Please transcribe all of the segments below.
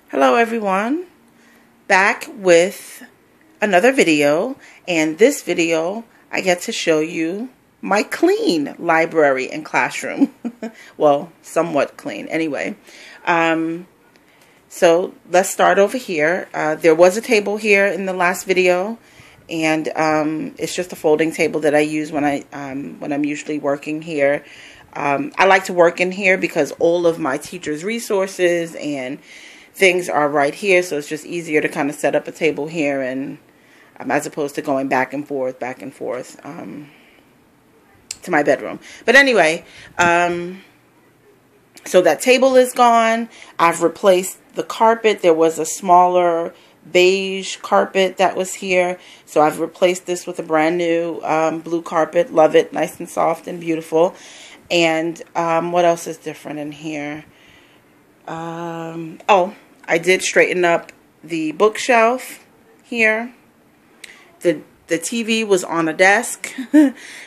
Hello everyone, back with another video, and this video I get to show you my clean library and classroom. Well, somewhat clean anyway. So let's start over here. There was a table here in the last video, and it's just a folding table that I use when I'm usually working here. I like to work in here because all of my teachers' resources and things are right here, so it's just easier to kind of set up a table here, and as opposed to going back and forth to my bedroom. But anyway, so that table is gone. I've replaced the carpet. There was a smaller beige carpet that was here, so I've replaced this with a brand new blue carpet. Love it, nice and soft and beautiful. And what else is different in here? Oh, I did straighten up the bookshelf here. The TV was on a desk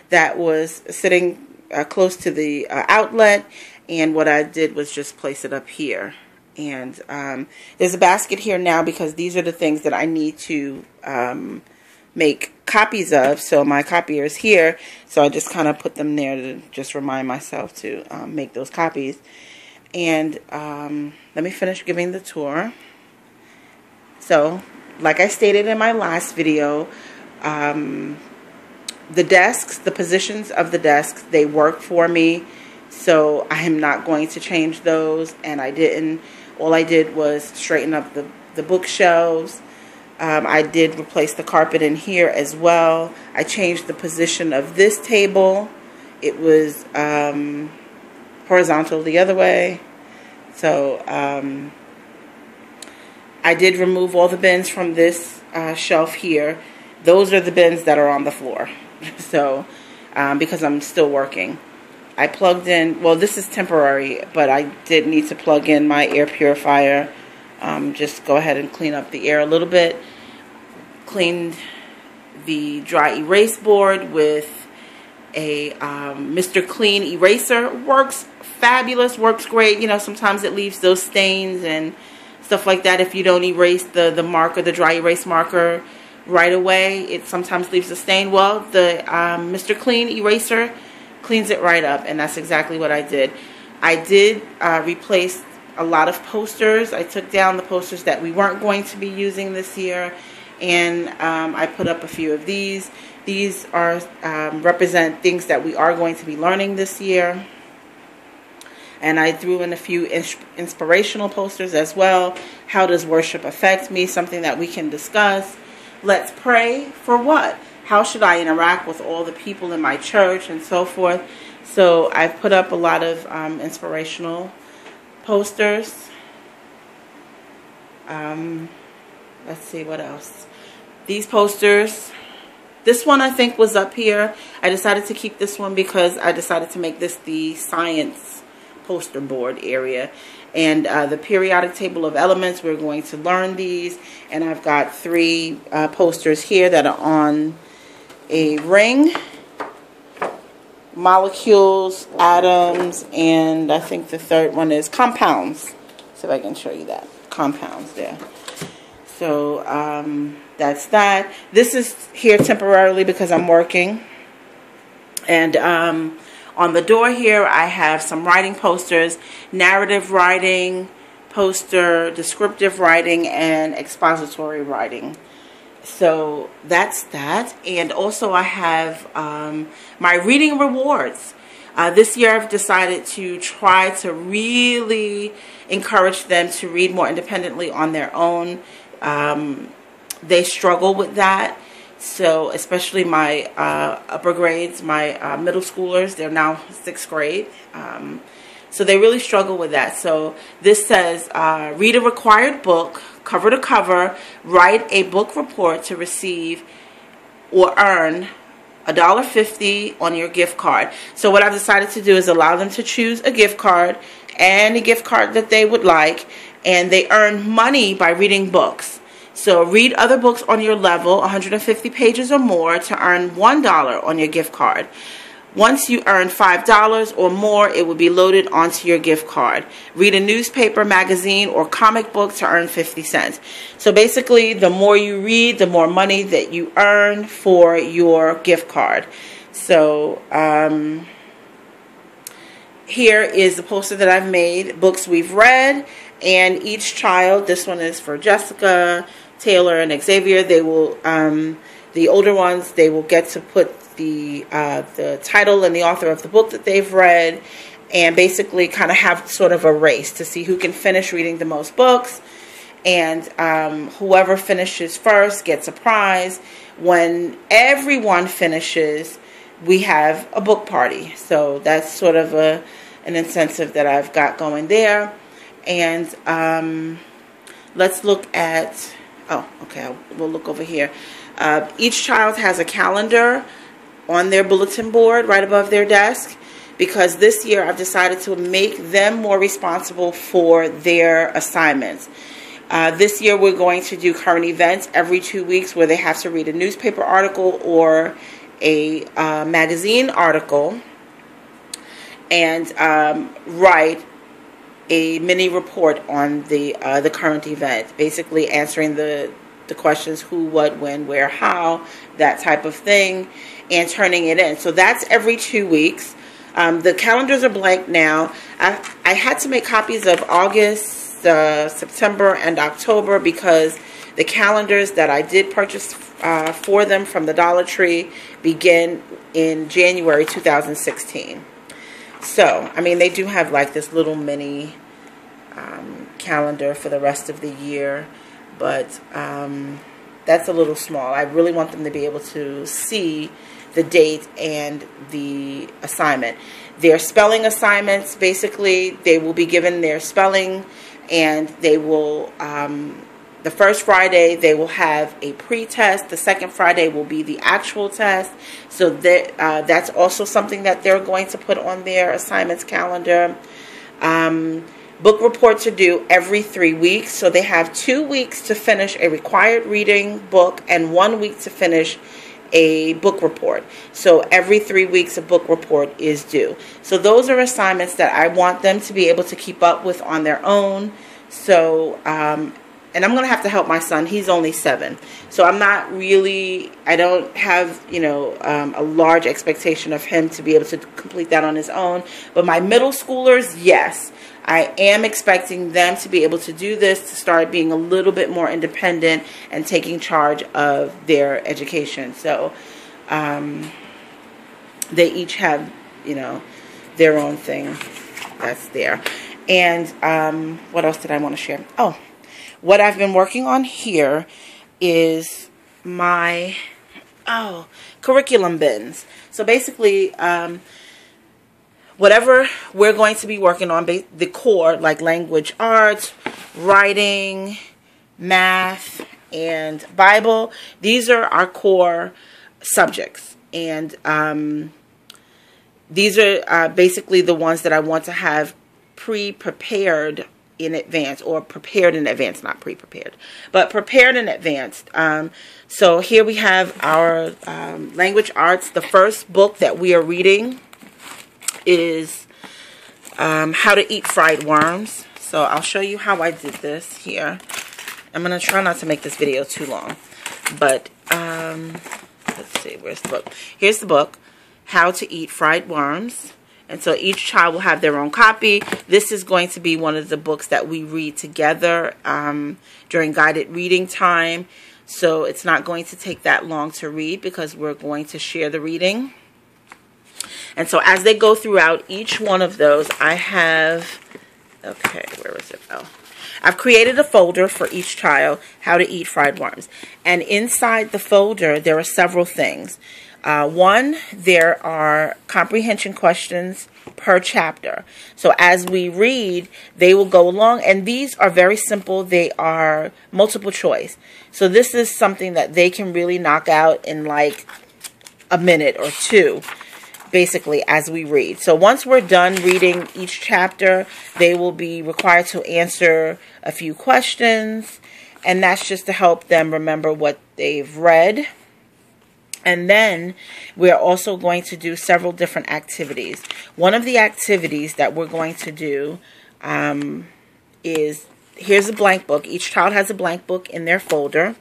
that was sitting close to the outlet, and what I did was just place it up here. And there's a basket here now because these are the things that I need to make copies of. So my copier is here, so I just kind of put them there to just remind myself to make those copies. And let me finish giving the tour. So, like I stated in my last video, the desks, the positions of the desks, they work for me. So I am not going to change those, and I didn't. All I did was straighten up the bookshelves. I did replace the carpet in here as well. I changed the position of this table. It was horizontal the other way. So I did remove all the bins from this shelf here. Those are the bins that are on the floor. So because I'm still working, I plugged in, well, this is temporary, but I did need to plug in my air purifier. Just go ahead and clean up the air a little bit. Cleaned the dry erase board with a Mr. Clean eraser. Works fabulous, works great. You know, sometimes it leaves those stains and stuff like that. If you don't erase the marker, the dry erase marker right away, it sometimes leaves a stain. Well, the Mr. Clean eraser cleans it right up, and that's exactly what I did. I did replace a lot of posters. I took down the posters that we weren't going to be using this year, and I put up a few of these. These are represent things that we are going to be learning this year. And I threw in a few inspirational posters as well. How does worship affect me? Something that we can discuss. Let's pray for what? How should I interact with all the people in my church and so forth? So I've put up a lot of inspirational posters. Let's see what else. These posters. This one I think was up here. I decided to keep this one because I decided to make this the science poster board area. And the periodic table of elements, we're going to learn these. And I've got 3 posters here that are on a ring. Molecules, atoms, and I think the third one is compounds. So I can show you that. Compounds there. So that's that. This is here temporarily because I'm working. And on the door here, I have some writing posters, narrative writing poster, descriptive writing, and expository writing. So that's that. And also I have my reading rewards. This year I've decided to try to really encourage them to read more independently on their own. They struggle with that. So especially my upper grades, my middle schoolers, they're now 6th grade. So they really struggle with that. So this says, read a required book, cover to cover, write a book report to receive or earn $1.50 on your gift card. So what I've decided to do is allow them to choose a gift card, and a gift card that they would like, and they earn money by reading books. So read other books on your level, 150 pages or more, to earn $1 on your gift card. Once you earn $5 or more, it will be loaded onto your gift card. Read a newspaper, magazine, or comic book to earn 50 cents. So basically, the more you read, the more money that you earn for your gift card. So here is the poster that I've made, books we've read, and each child, this one is for Jessica, Taylor, and Xavier. They will, the older ones, they will get to put the title and the author of the book that they've read, and basically kind of have sort of a race to see who can finish reading the most books, and whoever finishes first gets a prize. When everyone finishes, we have a book party. So that's sort of an incentive that I've got going there. And let's look at, we'll look over here. Each child has a calendar on their bulletin board right above their desk, because this year I've decided to make them more responsible for their assignments. This year we're going to do current events every 2 weeks, where they have to read a newspaper article or a magazine article and write a mini report on the current event, basically answering the questions who, what, when, where, how, that type of thing, and turning it in. So that's every 2 weeks. The calendars are blank now. I had to make copies of August, September, and October, because the calendars that I did purchase for them from the Dollar Tree begin in January 2016. So, I mean, they do have like this little mini calendar for the rest of the year, but that's a little small. I really want them to be able to see the date and the assignment. Their spelling assignments, basically, they will be given their spelling, and they will, the first Friday, they will have a pre-test. The second Friday will be the actual test. So that's also something that they're going to put on their assignments calendar. Book reports are due every 3 weeks. So they have 2 weeks to finish a required reading book and 1 week to finish a book report. So every 3 weeks a book report is due. So those are assignments that I want them to be able to keep up with on their own. So, and I'm going to have to help my son. He's only 7. So I'm not really, I don't have, a large expectation of him to be able to complete that on his own. But my middle schoolers, yes. I am expecting them to be able to do this, to start being a little bit more independent and taking charge of their education. So they each have, their own thing that's there. And what else did I want to share? Oh, what I've been working on here is my curriculum bins. So basically, whatever we're going to be working on, the core, like language arts, writing, math, and Bible, these are our core subjects. And these are basically the ones that I want to have pre-prepared in advance, or prepared in advance, not pre-prepared, but prepared in advance. So here we have our language arts. The first book that we are reading is How to Eat Fried Worms. So I'll show you how I did this here. I'm going to try not to make this video too long. But let's see, where's the book? Here's the book, How to Eat Fried Worms. And so each child will have their own copy. This is going to be one of the books that we read together during guided reading time. So it's not going to take that long to read, because we're going to share the reading. And so as they go throughout each one of those, I have, okay, where is it? Oh, I've created a folder for each child, How to Eat Fried Worms. And inside the folder, there are several things. One, there are comprehension questions per chapter. So as we read, they will go along, and these are very simple. They are multiple choice. So this is something that they can really knock out in like a minute or two, basically, as we read. So once we're done reading each chapter, they will be required to answer a few questions, and that's just to help them remember what they've read. And then we're also going to do several different activities. One of the activities that we're going to do is, here's a blank book. Each child has a blank book in their folder.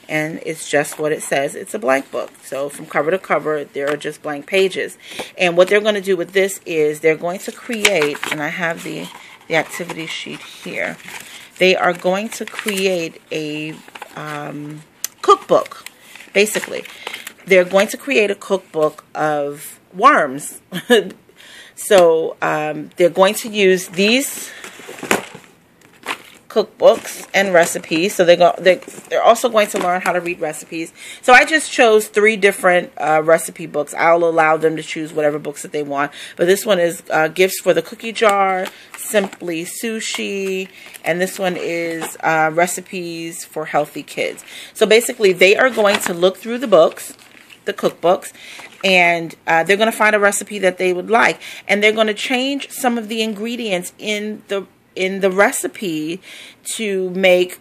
And it's just what it says. It's a blank book. So from cover to cover, there are just blank pages. And what they're going to do with this is they're going to create, and I have the activity sheet here. They are going to create a cookbook, basically. They're going to create a cookbook of worms. So they're going to use these cookbooks and recipes. So they're also going to learn how to read recipes. So I just chose 3 different recipe books. I'll allow them to choose whatever books that they want. But this one is Gifts for the Cookie Jar, Simply Sushi, and this one is Recipes for Healthy Kids. So basically they are going to look through the books, the cookbooks, and they're going to find a recipe that they would like. And they're going to change some of the ingredients in the recipe to make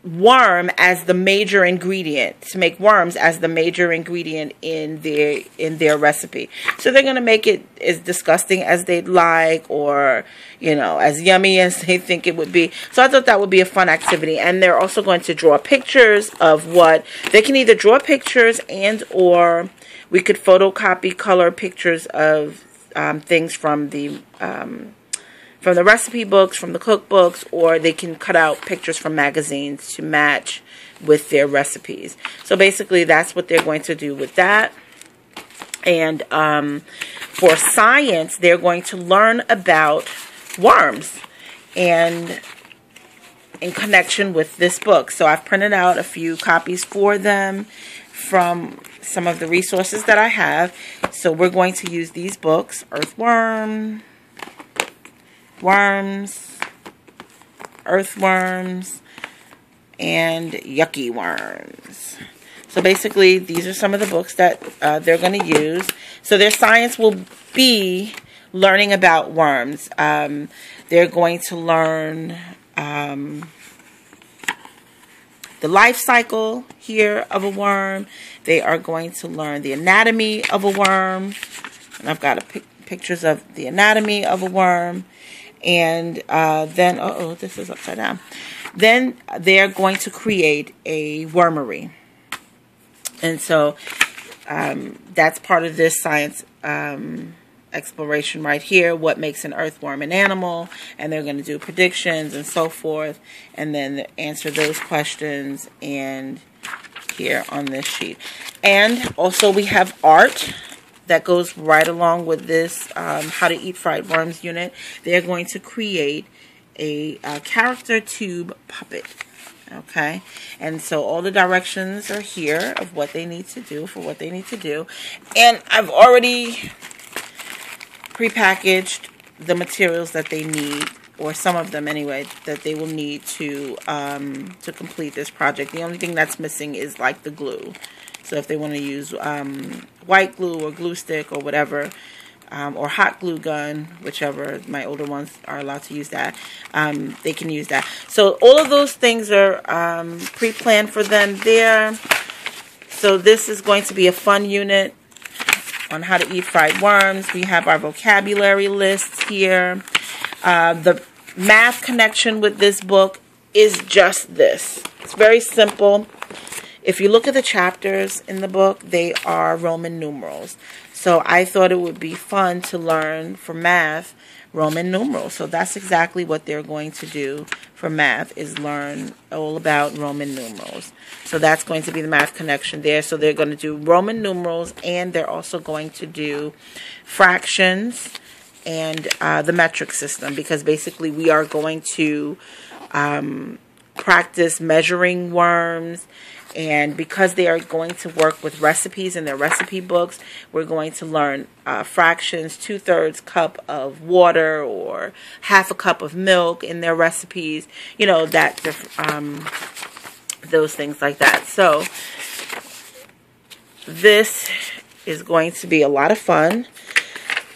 worm as the major ingredient, to make worms as the major ingredient in their recipe. So they're going to make it as disgusting as they'd like, or, you know, as yummy as they think it would be. So I thought that would be a fun activity. And they're also going to draw pictures of what they can either draw pictures, and or we could photocopy color pictures of things from the recipe books, from the cookbooks, or they can cut out pictures from magazines to match with their recipes. So basically that's what they're going to do with that. And for science, they're going to learn about worms and in connection with this book. So I've printed out a few copies for them from some of the resources that I have. So we're going to use these books: Earthworm, Worms, Earthworms, and Yucky Worms. So basically, these are some of the books that they're going to use. So their science will be learning about worms. They're going to learn the life cycle here of a worm. They are going to learn the anatomy of a worm. And I've got pictures of the anatomy of a worm. And then, this is upside down. Then they're going to create a wormery. And so that's part of this science exploration right here. What makes an earthworm an animal? And they're going to do predictions and so forth. And then answer those questions and here on this sheet. And also we have art that goes right along with this How to Eat Fried Worms unit. They're going to create a character tube puppet. Okay, and so all the directions are here of what they need to do, for what they need to do. And I've already prepackaged the materials that they need, or some of them anyway, that they will need to complete this project. The only thing that's missing is like the glue. So if they want to use white glue or glue stick or whatever, or hot glue gun, whichever, my older ones are allowed to use that, they can use that. So all of those things are pre-planned for them there. So this is going to be a fun unit on how to eat fried worms. We have our vocabulary lists here. The math connection with this book is just this. It's very simple. If you look at the chapters in the book, they are Roman numerals. So I thought it would be fun to learn for math Roman numerals. So that's exactly what they're going to do for math, is learn all about Roman numerals. So that's going to be the math connection there. So they're going to do Roman numerals, and they're also going to do fractions and the metric system, because basically we are going to practice measuring worms. And because they are going to work with recipes in their recipe books, we're going to learn fractions, 2/3 cup of water or half a cup of milk in their recipes. You know, that those things like that. So this is going to be a lot of fun.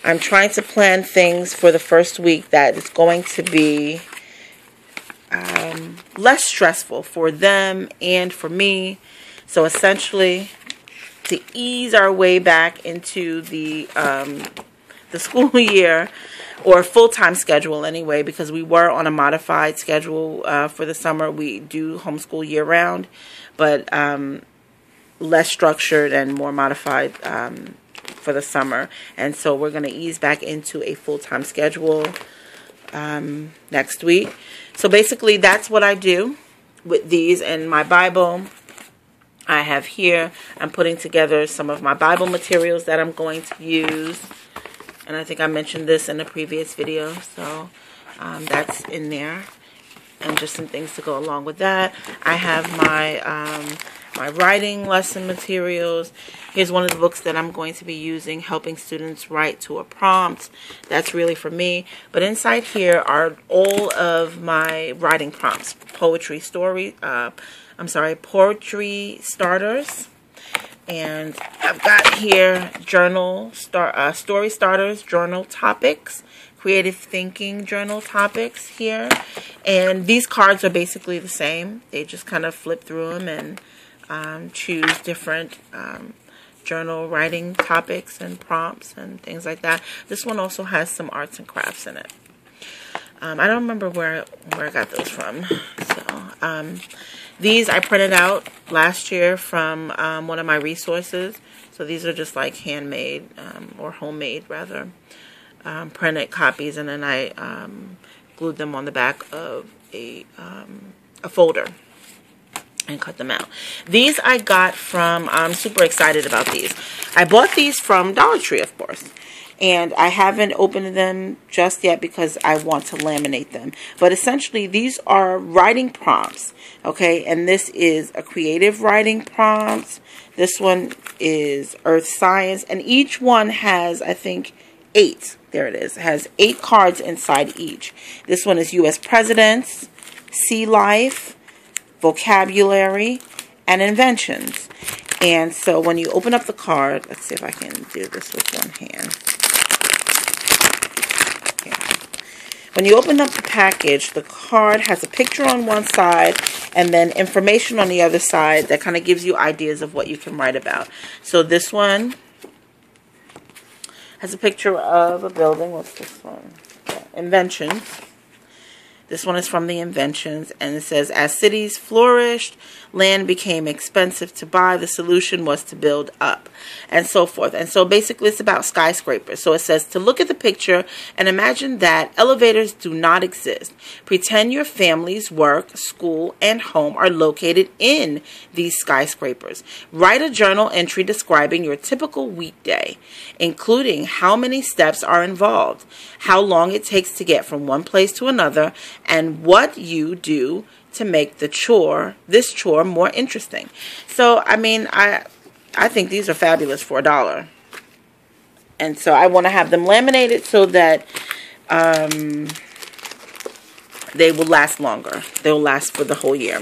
I'm trying to plan things for the first week that it's going to be less stressful for them and for me. So essentially, to ease our way back into the school year, or full-time schedule anyway, because we were on a modified schedule for the summer. We do homeschool year-round, but less structured and more modified for the summer. And so we're going to ease back into a full-time schedule next week. So basically that's what I do with these. And my Bible I have here, I'm putting together some of my Bible materials that I'm going to use. And I think I mentioned this in a previous video. So that's in there. And just some things to go along with that. I have my writing lesson materials. Here's one of the books that I'm going to be using, Helping Students Write to a Prompt. That's really for me. But inside here are all of my writing prompts. Poetry starters. And I've got here story starters, journal topics, creative thinking journal topics here. And these cards are basically the same. They just kind of flip through them and choose different journal writing topics and prompts and things like that. This one also has some arts and crafts in it. I don't remember where I got those from. So these I printed out last year from one of my resources. So these are just like handmade or homemade rather printed copies, and then I glued them on the back of a folder and cut them out. These I got from, I'm super excited about these. I bought these from Dollar Tree, of course. And I haven't opened them just yet because I want to laminate them. But essentially, these are writing prompts, okay? And this is a creative writing prompt. This one is earth science. And each one has, I think, 8. There it is. It has 8 cards inside each. This one is U.S. presidents, sea life, vocabulary, and inventions. And so when you open up the card, let's see if I can do this with one hand. When you open up the package, the card has a picture on one side and then information on the other side that kind of gives you ideas of what you can write about. So this one has a picture of a building. What's this one? Inventions. This one is from the Inventions, and it says, as cities flourished, land became expensive to buy. The solution was to build up, and so forth. And so basically it's about skyscrapers. So it says to look at the picture and imagine that elevators do not exist. Pretend your family's work, school, and home are located in these skyscrapers. Write a journal entry describing your typical weekday, including how many steps are involved, how long it takes to get from one place to another, and what you do to make this chore more interesting. So, I mean, I think these are fabulous for $1. And so I want to have them laminated so that they will last longer. They'll last for the whole year.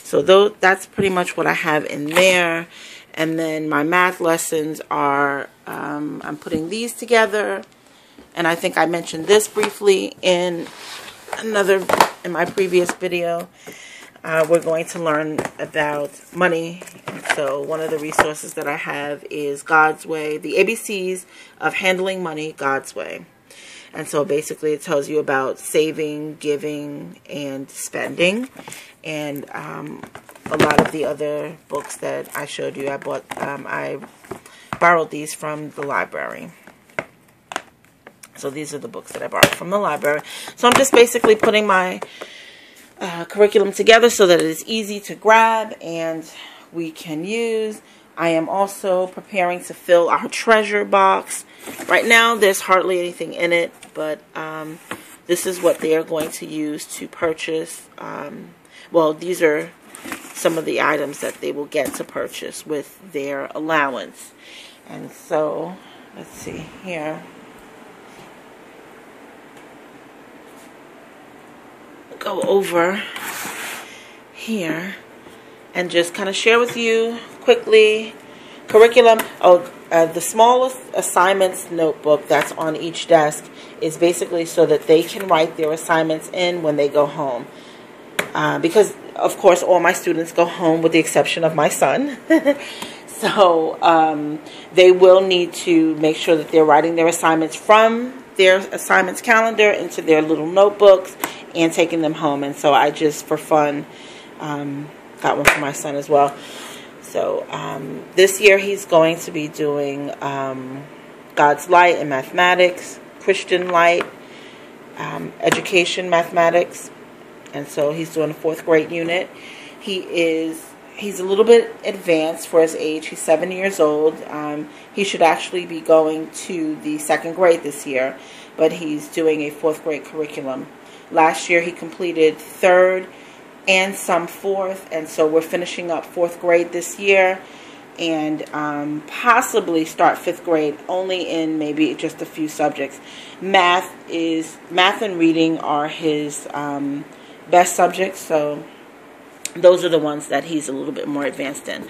So that's pretty much what I have in there. And then my math lessons are, I'm putting these together. And I think I mentioned this briefly in my previous video. We're going to learn about money. And so one of the resources that I have is God's Way, the ABCs of handling money God's way. And so basically it tells you about saving, giving, and spending. And a lot of the other books that I showed you, I borrowed these from the library. So these are the books that I borrowed from the library. So I'm just basically putting my curriculum together so that it is easy to grab and we can use. I am also preparing to fill our treasure box. Right now there's hardly anything in it, but this is what they are going to use to purchase. Well, these are some of the items that they will get to purchase with their allowance. And so, let's see here. Go over here and just kind of share with you quickly curriculum. The smallest assignments notebook that's on each desk is basically so that they can write their assignments in when they go home. Because, of course, all my students go home with the exception of my son. So they will need to make sure that they're writing their assignments from their assignments calendar into their little notebooks and taking them home. And so I just, for fun, got one for my son as well. So this year he's going to be doing God's Light in mathematics, Christian Light, education mathematics. And so he's doing a 4th grade unit. He's a little bit advanced for his age. He's 7 years old. He should actually be going to the 2nd grade this year, but he's doing a 4th grade curriculum. Last year he completed 3rd and some 4th, and so we're finishing up 4th grade this year, and possibly start 5th grade only in maybe just a few subjects. Math and reading are his best subjects, so those are the ones that he's a little bit more advanced in.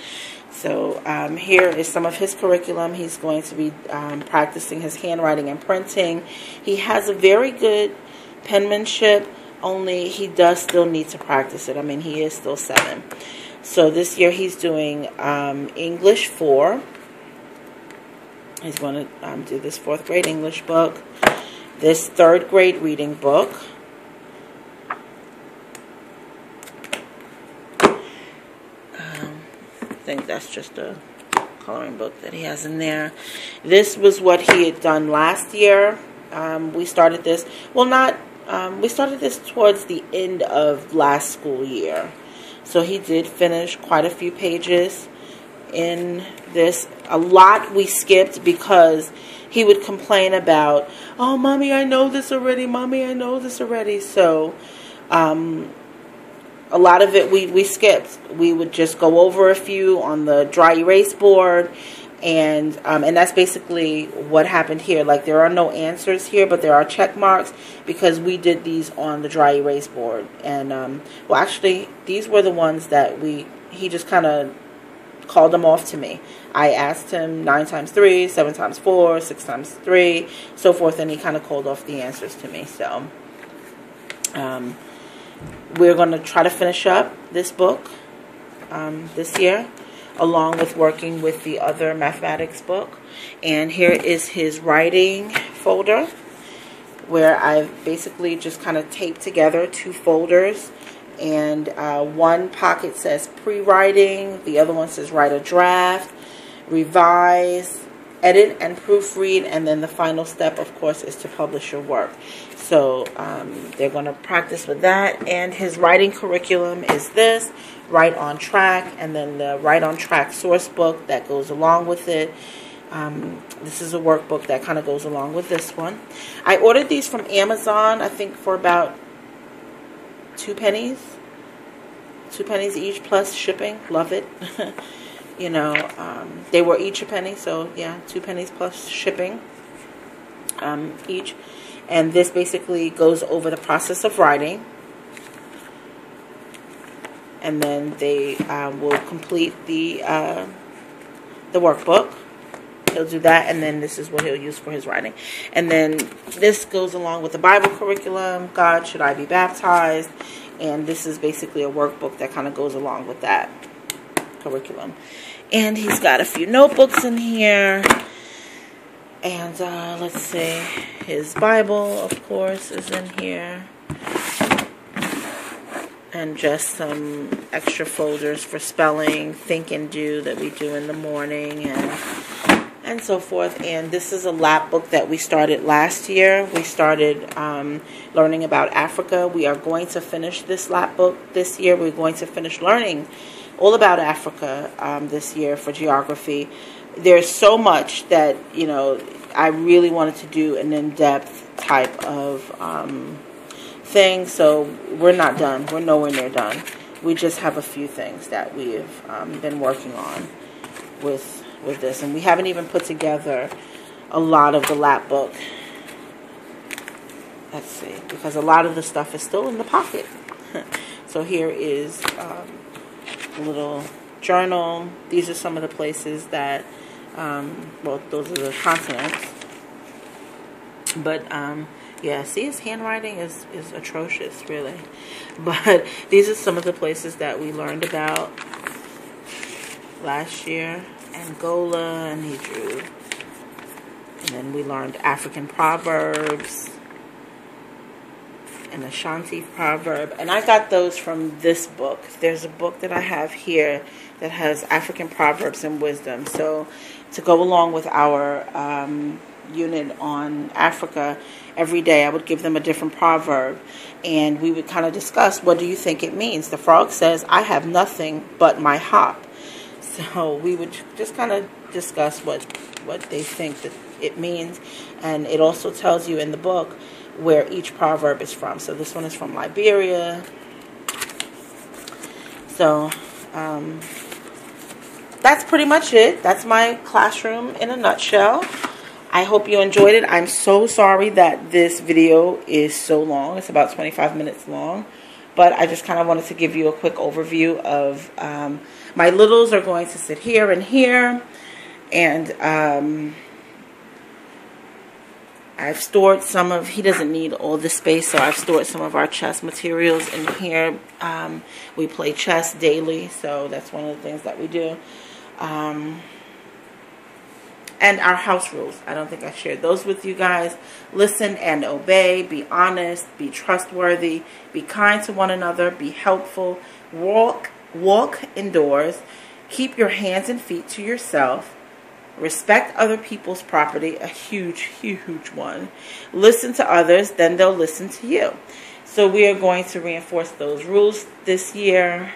So here is some of his curriculum. He's going to be practicing his handwriting and printing. He has a very good penmanship, only he does still need to practice it. I mean, he is still 7. So this year he's doing English 4. He's going to do this 4th grade English book, this 3rd grade reading book, I think that's just a coloring book that he has in there. This was what he had done last year. We started this, we started this towards the end of last school year. So he did finish quite a few pages in this. A lot we skipped because he would complain about, oh, Mommy, I know this already. Mommy, I know this already. So a lot of it we skipped. We would just go over a few on the dry erase board, and that's basically what happened here. Like, there are no answers here, but there are check marks because we did these on the dry erase board. And well, actually, these were the ones that he just kind of called them off to me. I asked him 9 times 3, 7 times 4, 6 times 3, so forth, and he kind of called off the answers to me. So we're going to try to finish up this book this year, along with working with the other mathematics book. And here is his writing folder, where I've basically just kind of taped together 2 folders. And one pocket says pre-writing, the other one says write a draft, revise, edit and proofread, and then the final step, of course, is to publish your work. So they're going to practice with that. And his writing curriculum is this, Right on Track, and then the Right on Track source book that goes along with it. This is a workbook that kind of goes along with this one. I ordered these from Amazon, I think for about 2 pennies. 2 pennies each plus shipping. Love it. You know, they were each a penny, so yeah, 2 pennies plus shipping each. And this basically goes over the process of writing. And then they will complete the workbook. He'll do that, and then this is what he'll use for his writing. And then this goes along with the Bible curriculum, God, Should I Be Baptized? And this is basically a workbook that kind of goes along with that curriculum. And he's got a few notebooks in here. And let's see, his Bible, of course, is in here. And just some extra folders for spelling, think and do that we do in the morning, and so forth. And this is a lap book that we started last year. We started learning about Africa. We are going to finish this lap book this year. We're going to finish learning all about Africa this year for geography. There's so much that, you know, I really wanted to do an in-depth type of thing. So we're not done. We're nowhere near done. We just have a few things that we've been working on with this. And we haven't even put together a lot of the lap book. Let's see. Because a lot of the stuff is still in the pocket. So here is a little journal. These are some of the places that, well, those are the continents. But, yeah, see, his handwriting is atrocious, really. But these are some of the places that we learned about last year. Angola, and he drew. And then we learned African proverbs and Ashanti proverb. And I got those from this book. There's a book that I have here that has African proverbs and wisdom. So to go along with our unit on Africa, every day I would give them a different proverb. And we would kind of discuss, what do you think it means? The frog says, I have nothing but my hop. So we would just kind of discuss what they think that it means. And it also tells you in the book where each proverb is from. So this one is from Liberia. So that's pretty much it. That's my classroom in a nutshell. I hope you enjoyed it. I'm so sorry that this video is so long. It's about 25 minutes long. But I just kind of wanted to give you a quick overview of my littles are going to sit here and here. And I've stored some of, he doesn't need all this space, so I've stored some of our chess materials in here. We play chess daily, so that's one of the things that we do. And our house rules. I don't think I shared those with you guys. Listen and obey. Be honest. Be trustworthy. Be kind to one another. Be helpful. Walk indoors. Keep your hands and feet to yourself. Respect other people's property. A huge, huge one. Listen to others, then they'll listen to you. So we are going to reinforce those rules this year.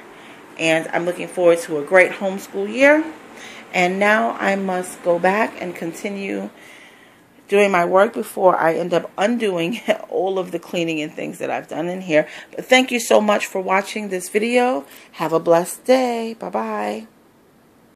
And I'm looking forward to a great homeschool year. And now I must go back and continue doing my work before I end up undoing all of the cleaning and things that I've done in here. But thank you so much for watching this video. Have a blessed day. Bye-bye.